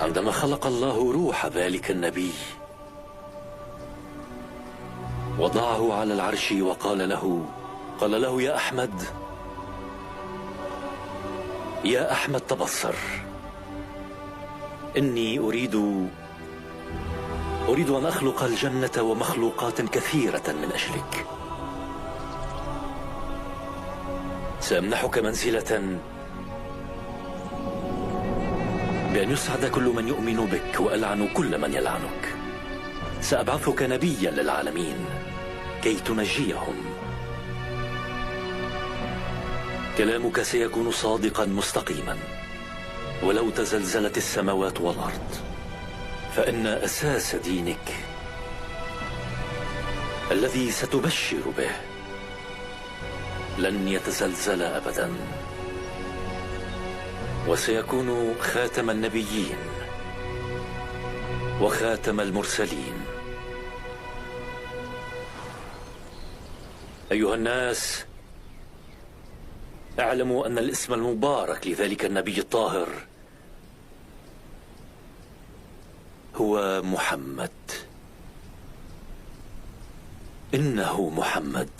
عندما خلق الله روح ذلك النبي وضعه على العرش وقال له يا أحمد تبصر، إني أريد أن أخلق الجنة ومخلوقات كثيرة من أجلك. سأمنحك منزلة بأن يسعد كل من يؤمن بك وألعن كل من يلعنك. سأبعثك نبيا للعالمين كي تنجيهم. كلامك سيكون صادقا مستقيما، ولو تزلزلت السماوات والأرض فإن أساس دينك الذي ستبشر به لن يتزلزل أبدا، وسيكون خاتم النبيين وخاتم المرسلين. أيها الناس، اعلموا أن الاسم المبارك لذلك النبي الطاهر هو محمد. إنه محمد.